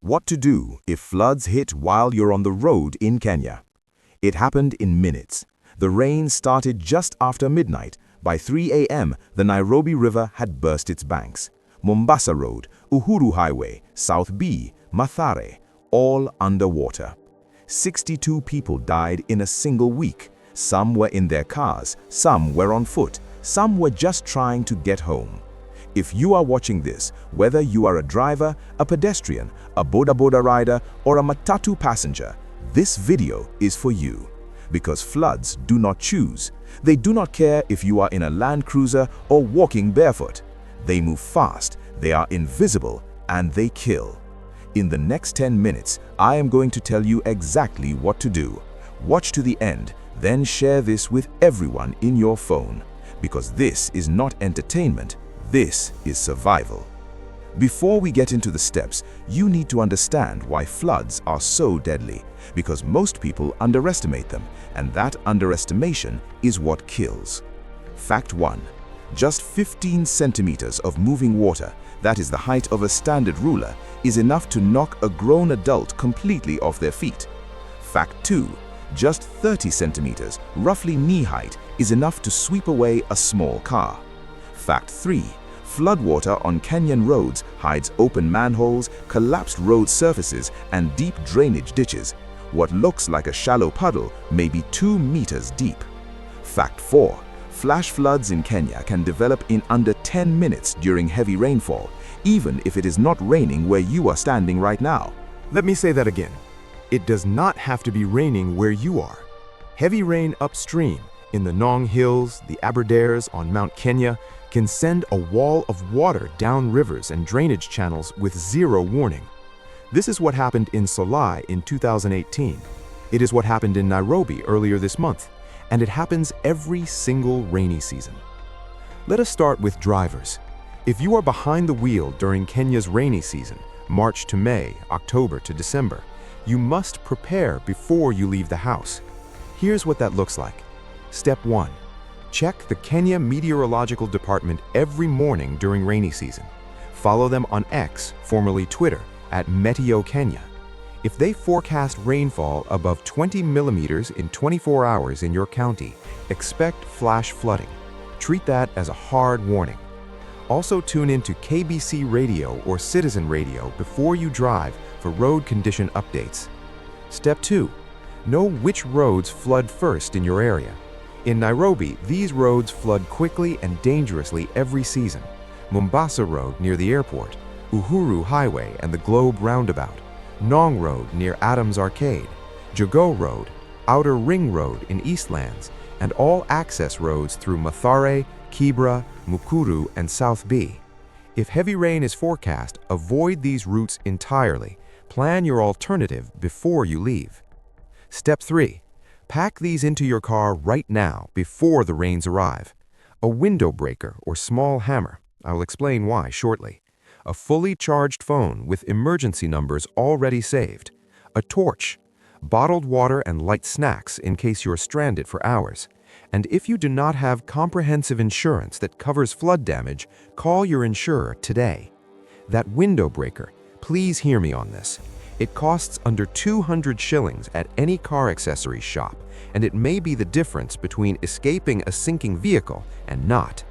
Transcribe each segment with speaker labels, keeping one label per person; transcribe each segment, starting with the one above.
Speaker 1: What to do if floods hit while you're on the road in Kenya. It happened in minutes. The rain started just after midnight. By 3 a.m., the Nairobi River had burst its banks. Mombasa Road, Uhuru Highway, South B, Mathare, all underwater. 62 people died in a single week. Some were in their cars, some were on foot, some were just trying to get home. If you are watching this, whether you are a driver, a pedestrian, a boda rider, or a matatu passenger, this video is for you. Because floods do not choose. They do not care if you are in a Land Cruiser or walking barefoot. They move fast, they are invisible, and they kill. In the next 10 minutes, I am going to tell you exactly what to do. Watch to the end, then share this with everyone in your phone. Because this is not entertainment, this is survival. Before we get into the steps, you need to understand why floods are so deadly, because most people underestimate them, and that underestimation is what kills. Fact 1. Just 15 centimeters of moving water, that is the height of a standard ruler, is enough to knock a grown adult completely off their feet. Fact 2. Just 30 centimeters, roughly knee height, is enough to sweep away a small car. Fact 3. Floodwater on Kenyan roads hides open manholes, collapsed road surfaces, and deep drainage ditches. What looks like a shallow puddle may be 2 meters deep. Fact 4. Flash floods in Kenya can develop in under 10 minutes during heavy rainfall, even if it is not raining where you are standing right now.
Speaker 2: Let me say that again. It does not have to be raining where you are. Heavy rain upstream, in the Nong Hills, the Aberdares on Mount Kenya, can send a wall of water down rivers and drainage channels with zero warning. This is what happened in Solai in 2018. It is what happened in Nairobi earlier this month, and it happens every single rainy season. Let us start with drivers. If you are behind the wheel during Kenya's rainy season, March to May, October to December, you must prepare before you leave the house. Here's what that looks like. Step 1. Check the Kenya Meteorological Department every morning during rainy season. Follow them on X, formerly Twitter, at Meteo Kenya. If they forecast rainfall above 20 millimeters in 24 hours in your county, expect flash flooding. Treat that as a hard warning. Also tune into KBC Radio or Citizen Radio before you drive for road condition updates. Step 2. Know which roads flood first in your area. In Nairobi, these roads flood quickly and dangerously every season. Mombasa Road near the airport, Uhuru Highway and the Globe Roundabout, Nong Road near Adams Arcade, Jogo Road, Outer Ring Road in Eastlands, and all access roads through Mathare, Kibra, Mukuru, and South B. If heavy rain is forecast, avoid these routes entirely. Plan your alternative before you leave. Step 3. Pack these into your car right now before the rains arrive. A window breaker or small hammer. I will explain why shortly. A fully charged phone with emergency numbers already saved. A torch. Bottled water and light snacks in case you're stranded for hours. And if you do not have comprehensive insurance that covers flood damage, call your insurer today. That window breaker, please hear me on this. It costs under 200 shillings at any car accessories shop, and it may be the difference between escaping a sinking vehicle and not.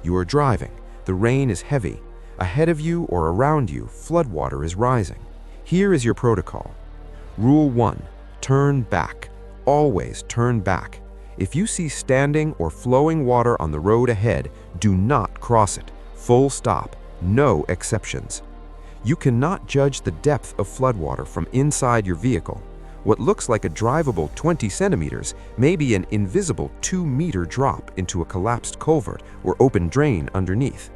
Speaker 2: You are driving, the rain is heavy. Ahead of you or around you, floodwater is rising. Here is your protocol. Rule 1. Turn back. Always turn back. If you see standing or flowing water on the road ahead, do not cross it. Full stop. No exceptions. You cannot judge the depth of floodwater from inside your vehicle. What looks like a drivable 20 centimeters may be an invisible 2-meter drop into a collapsed culvert or open drain underneath.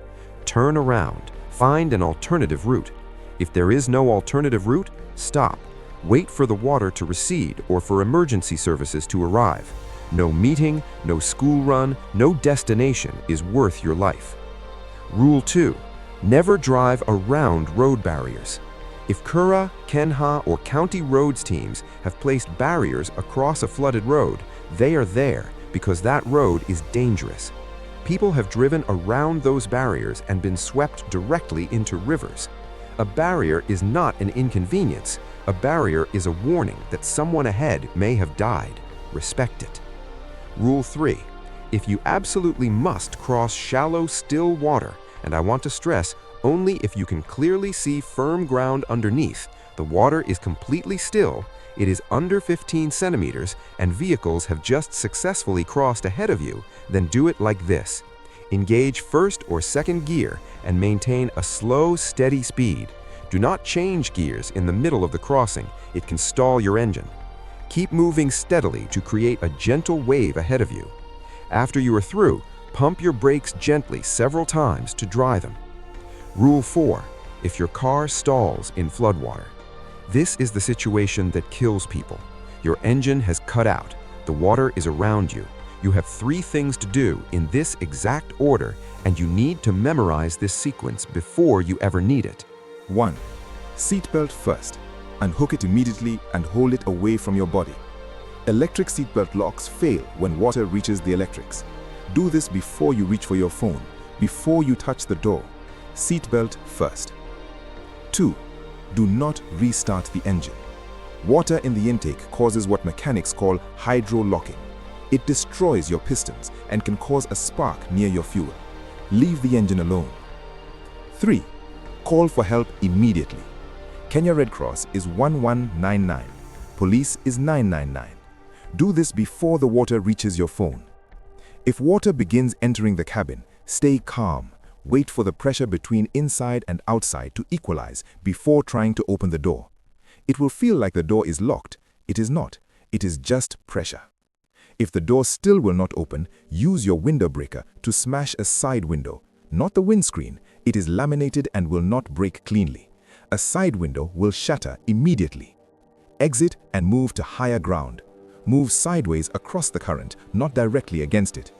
Speaker 2: Turn around. Find an alternative route. If there is no alternative route, stop. Wait for the water to recede or for emergency services to arrive. No meeting, no school run, no destination is worth your life. Rule 2. Never drive around road barriers. If KURA, Kenha, or county roads teams have placed barriers across a flooded road, they are there because that road is dangerous. People have driven around those barriers and been swept directly into rivers. A barrier is not an inconvenience. A barrier is a warning that someone ahead may have died. Respect it. Rule 3. If you absolutely must cross shallow, still water, and I want to stress, only if you can clearly see firm ground underneath, the water is completely still, it is under 15 centimeters, and vehicles have just successfully crossed ahead of you, then do it like this. Engage first or second gear and maintain a slow, steady speed. Do not change gears in the middle of the crossing. It can stall your engine. Keep moving steadily to create a gentle wave ahead of you. After you are through, pump your brakes gently several times to dry them. Rule 4. If your car stalls in floodwater. This is the situation that kills people. Your engine has cut out. The water is around you. You have 3 things to do in this exact order, and you need to memorize this sequence before you ever need it.
Speaker 1: 1. Seatbelt first. Unhook it immediately and hold it away from your body. Electric seatbelt locks fail when water reaches the electrics. Do this before you reach for your phone, before you touch the door. Seatbelt first. 2. Do not restart the engine. Water in the intake causes what mechanics call hydro-locking. It destroys your pistons and can cause a spark near your fuel. Leave the engine alone. 3. Call for help immediately. Kenya Red Cross is 1199. Police is 999. Do this before the water reaches your phone. If water begins entering the cabin, stay calm. Wait for the pressure between inside and outside to equalize before trying to open the door. It will feel like the door is locked. It is not. It is just pressure. If the door still will not open, use your window breaker to smash a side window, not the windscreen. It is laminated and will not break cleanly. A side window will shatter immediately. Exit and move to higher ground. Move sideways across the current, not directly against it.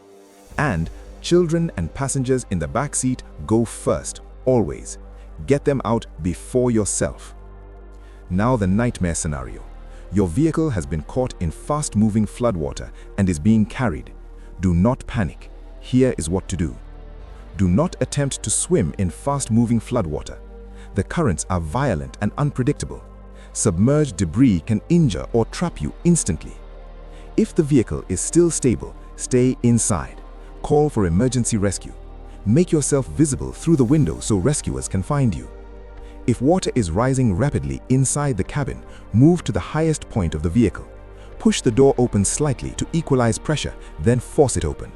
Speaker 1: And children and passengers in the back seat go first, always. Get them out before yourself. Now the nightmare scenario. Your vehicle has been caught in fast-moving floodwater and is being carried. Do not panic. Here is what to do. Do not attempt to swim in fast-moving floodwater. The currents are violent and unpredictable. Submerged debris can injure or trap you instantly. If the vehicle is still stable, stay inside. Call for emergency rescue. Make yourself visible through the window so rescuers can find you. If water is rising rapidly inside the cabin, move to the highest point of the vehicle. Push the door open slightly to equalize pressure, then force it open.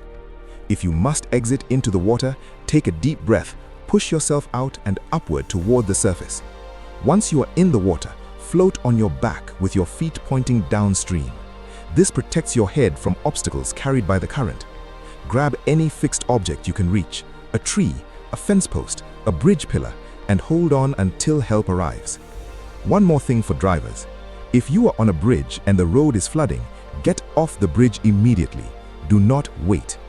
Speaker 1: If you must exit into the water, take a deep breath, push yourself out and upward toward the surface. Once you are in the water, float on your back with your feet pointing downstream. This protects your head from obstacles carried by the current. Grab any fixed object you can reach, a tree, a fence post, a bridge pillar, and hold on until help arrives. One more thing for drivers. If you are on a bridge and the road is flooding, get off the bridge immediately. Do not wait.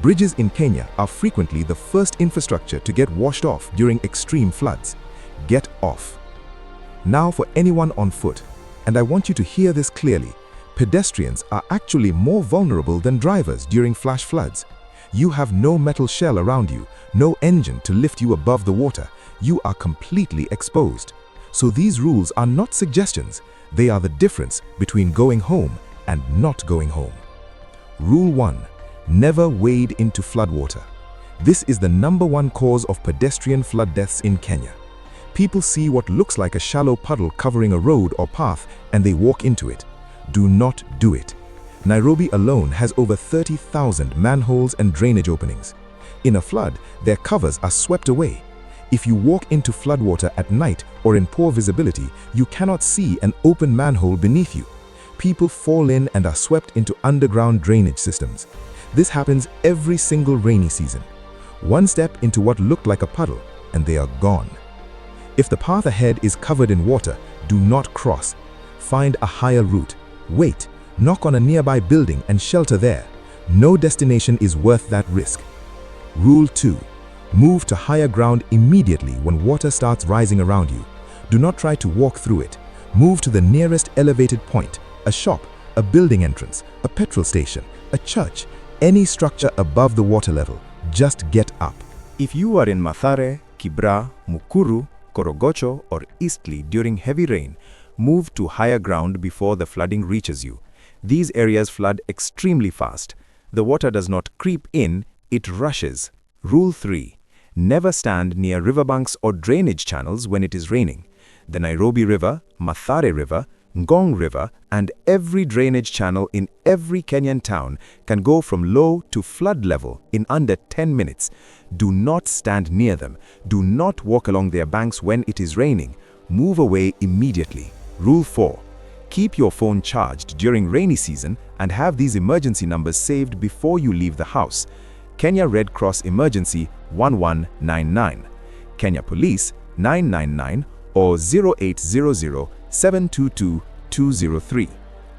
Speaker 1: Bridges in Kenya are frequently the first infrastructure to get washed off during extreme floods. Get off. Now for anyone on foot, and I want you to hear this clearly, pedestrians are actually more vulnerable than drivers during flash floods. You have no metal shell around you, no engine to lift you above the water. You are completely exposed. So these rules are not suggestions. They are the difference between going home and not going home. Rule 1. Never wade into floodwater. This is the #1 cause of pedestrian flood deaths in Kenya. People see what looks like a shallow puddle covering a road or path and they walk into it. Do not do it. Nairobi alone has over 30,000 manholes and drainage openings. In a flood, their covers are swept away. If you walk into floodwater at night or in poor visibility, you cannot see an open manhole beneath you. People fall in and are swept into underground drainage systems. This happens every single rainy season. One step into what looked like a puddle, and they are gone. If the path ahead is covered in water, do not cross. Find a higher route. Wait, knock on a nearby building and shelter there. No destination is worth that risk. Rule 2. Move to higher ground immediately when water starts rising around you. Do not try to walk through it. Move to the nearest elevated point, a shop, a building entrance, a petrol station, a church, any structure above the water level. Just get up.
Speaker 3: If you are in Mathare, Kibra, Mukuru, Korogocho or Eastleigh during heavy rain, move to higher ground before the flooding reaches you. These areas flood extremely fast. The water does not creep in, it rushes. Rule 3. Never stand near riverbanks or drainage channels when it is raining. The Nairobi River, Mathare River, Ngong River, and every drainage channel in every Kenyan town can go from low to flood level in under 10 minutes. Do not stand near them. Do not walk along their banks when it is raining. Move away immediately. Rule 4. Keep your phone charged during rainy season and have these emergency numbers saved before you leave the house. Kenya Red Cross Emergency 1199, Kenya Police 999 or 0800 722 203.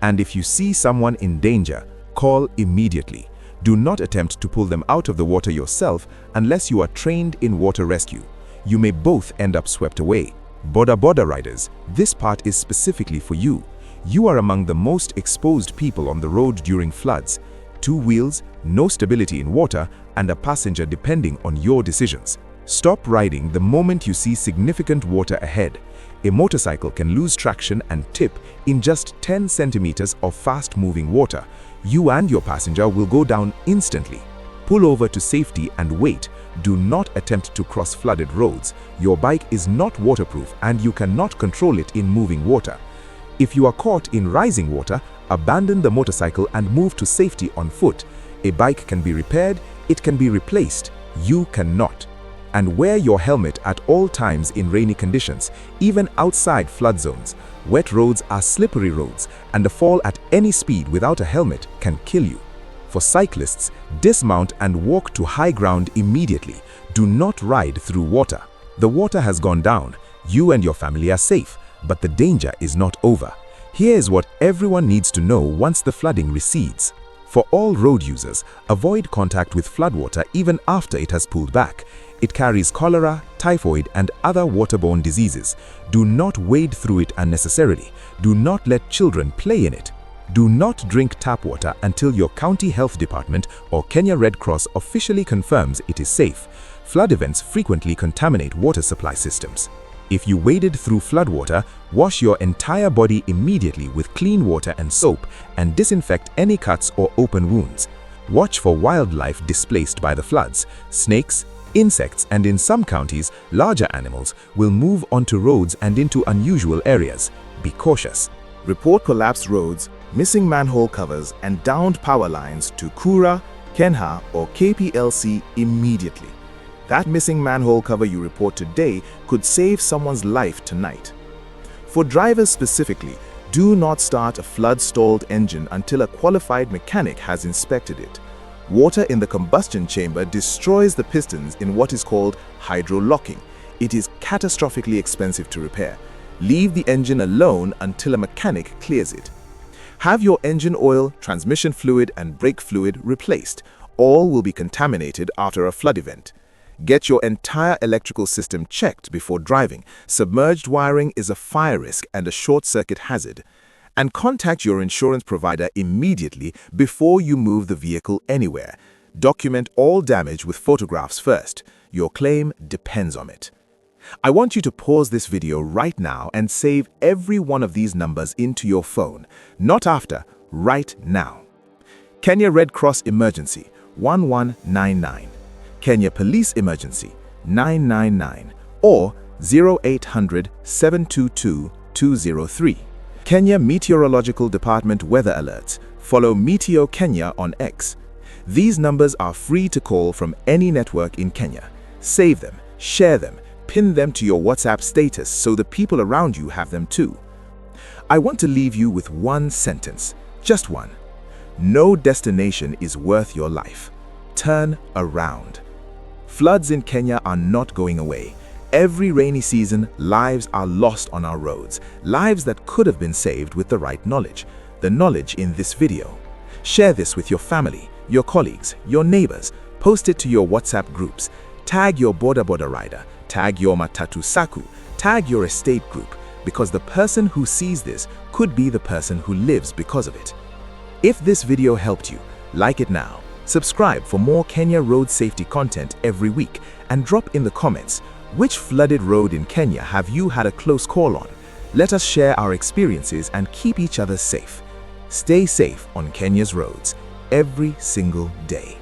Speaker 3: And if you see someone in danger, call immediately. Do not attempt to pull them out of the water yourself unless you are trained in water rescue. You may both end up swept away. Boda riders, this part is specifically for you. You are among the most exposed people on the road during floods. 2 wheels, no stability in water, and a passenger depending on your decisions. Stop riding the moment you see significant water ahead. A motorcycle can lose traction and tip in just 10 centimeters of fast-moving water. You and your passenger will go down instantly. Pull over to safety and wait. Do not attempt to cross flooded roads. Your bike is not waterproof and you cannot control it in moving water. If you are caught in rising water, abandon the motorcycle and move to safety on foot. A bike can be repaired, it can be replaced. You cannot. And wear your helmet at all times in rainy conditions, even outside flood zones. Wet roads are slippery roads, and a fall at any speed without a helmet can kill you. For cyclists, dismount and walk to high ground immediately. Do not ride through water. The water has gone down. You and your family are safe, but the danger is not over. Here is what everyone needs to know once the flooding recedes. For all road users, avoid contact with floodwater even after it has pulled back. It carries cholera, typhoid, and other waterborne diseases. Do not wade through it unnecessarily. Do not let children play in it. Do not drink tap water until your county health department or Kenya Red Cross officially confirms it is safe. Flood events frequently contaminate water supply systems. If you waded through floodwater, wash your entire body immediately with clean water and soap and disinfect any cuts or open wounds. Watch for wildlife displaced by the floods. Snakes, insects, and in some counties, larger animals will move onto roads and into unusual areas. Be cautious.
Speaker 2: Report collapsed roads, missing manhole covers, and downed power lines to KURA, KENHA, or KPLC immediately. That missing manhole cover you report today could save someone's life tonight. For drivers specifically, do not start a flood-stalled engine until a qualified mechanic has inspected it. Water in the combustion chamber destroys the pistons in what is called hydro-locking. It is catastrophically expensive to repair. Leave the engine alone until a mechanic clears it. Have your engine oil, transmission fluid, and brake fluid replaced. All will be contaminated after a flood event. Get your entire electrical system checked before driving. Submerged wiring is a fire risk and a short-circuit hazard. And contact your insurance provider immediately before you move the vehicle anywhere. Document all damage with photographs first. Your claim depends on it. I want you to pause this video right now and save every one of these numbers into your phone. Not after, right now. Kenya Red Cross Emergency 1199. Kenya Police Emergency 999 or 0800 722 203. Kenya Meteorological Department Weather Alerts. Follow Meteo Kenya on X. These numbers are free to call from any network in Kenya. Save them, share them, pin them to your WhatsApp status so the people around you have them too. I want to leave you with one sentence, just one. No destination is worth your life. Turn around. Floods in Kenya are not going away. Every rainy season, lives are lost on our roads, lives that could have been saved with the right knowledge, the knowledge in this video. Share this with your family, your colleagues, your neighbors. Post it to your WhatsApp groups. Tag your boda rider, tag your matatu saku, tag your estate group, because the person who sees this could be the person who lives because of it. If this video helped you, like it now. Subscribe for more Kenya road safety content every week and drop in the comments,
Speaker 3: Which flooded road in Kenya have you had a close call on? Let us share our experiences and keep each other safe. Stay safe on Kenya's roads every single day.